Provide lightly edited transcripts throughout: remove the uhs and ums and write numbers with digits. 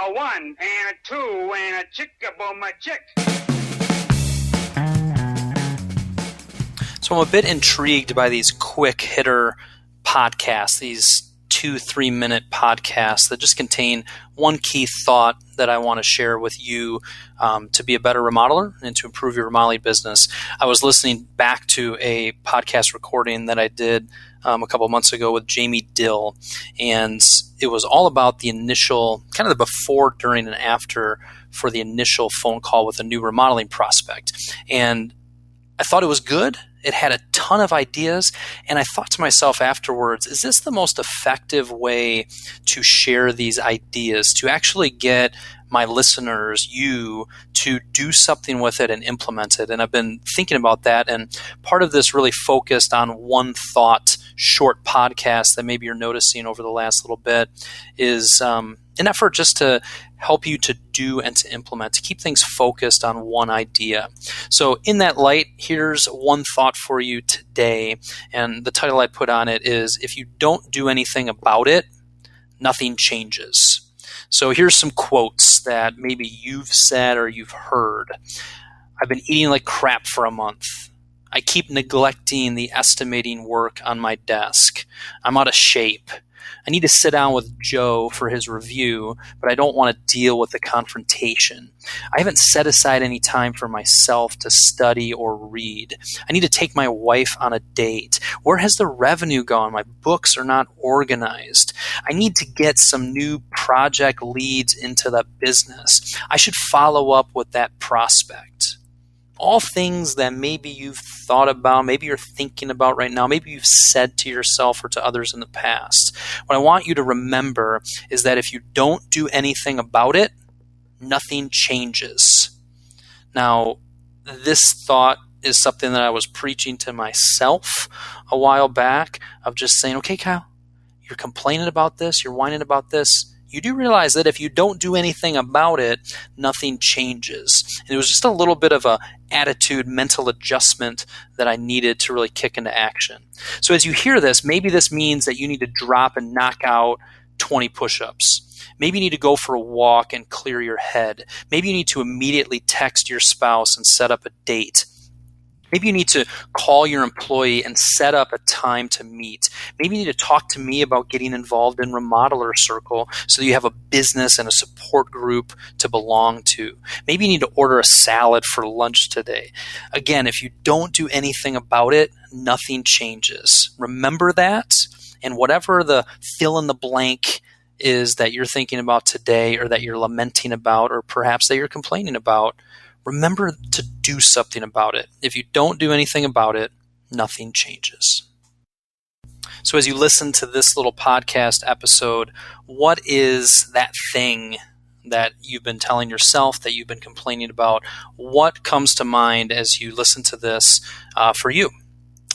A one and a two and a chick-a-boom, a chick. So I'm a bit intrigued by these quick hitter podcasts, these 2-3 minute podcasts that just contain one key thought that I want to share with you to be a better remodeler and to improve your remodeling business. I was listening back to a podcast recording that I did a couple months ago with Jamie Dill, and it was all about the initial, kind of the before, during, and after for the initial phone call with a new remodeling prospect. And I thought it was good. It had a ton of ideas, and I thought to myself afterwards, is this the most effective way to share these ideas, to actually get my listeners, you, to do something with it and implement it? And I've been thinking about that, and part of this really focused on one thought, short podcast that maybe you're noticing over the last little bit is an effort just to help you to do and to implement, to keep things focused on one idea. So in that light, here's one thought for you today. And the title I put on it is, if you don't do anything about it, nothing changes. So here's some quotes that maybe you've said or you've heard. I've been eating like crap for a month. I keep neglecting the estimating work on my desk. I'm out of shape. I need to sit down with Joe for his review, but I don't want to deal with the confrontation. I haven't set aside any time for myself to study or read. I need to take my wife on a date. Where has the revenue gone? My books are not organized. I need to get some new project leads into the business. I should follow up with that prospect. All things that maybe you've thought about, maybe you're thinking about right now, maybe you've said to yourself or to others in the past. What I want you to remember is that if you don't do anything about it, nothing changes. Now, this thought is something that I was preaching to myself a while back, of just saying, okay, Kyle, you're complaining about this, you're whining about this. You do realize that if you don't do anything about it, nothing changes. And it was just a little bit of a attitude, mental adjustment that I needed to really kick into action. So as you hear this, maybe this means that you need to drop and knock out 20 push-ups. Maybe you need to go for a walk and clear your head. Maybe you need to immediately text your spouse and set up a date. Maybe you need to call your employee and set up a time to meet. Maybe you need to talk to me about getting involved in Remodelers Circle so that you have a business and a support group to belong to. Maybe you need to order a salad for lunch today. Again, if you don't do anything about it, nothing changes. Remember that, and whatever the fill in the blank is that you're thinking about today, or that you're lamenting about, or perhaps that you're complaining about, remember to do something about it. If you don't do anything about it, nothing changes. So as you listen to this little podcast episode, what is that thing that you've been telling yourself, that you've been complaining about? What comes to mind as you listen to this for you?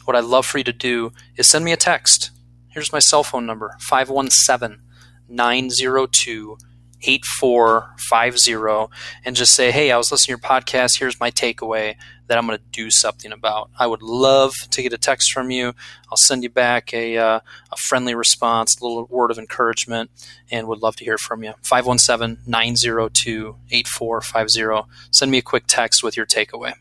What I'd love for you to do is send me a text. Here's my cell phone number, 517-902-8450, and just say, hey, I was listening to your podcast. Here's my takeaway that I'm going to do something about. I would love to get a text from you. I'll send you back a friendly response, a little word of encouragement, and would love to hear from you. 517-902-8450. Send me a quick text with your takeaway.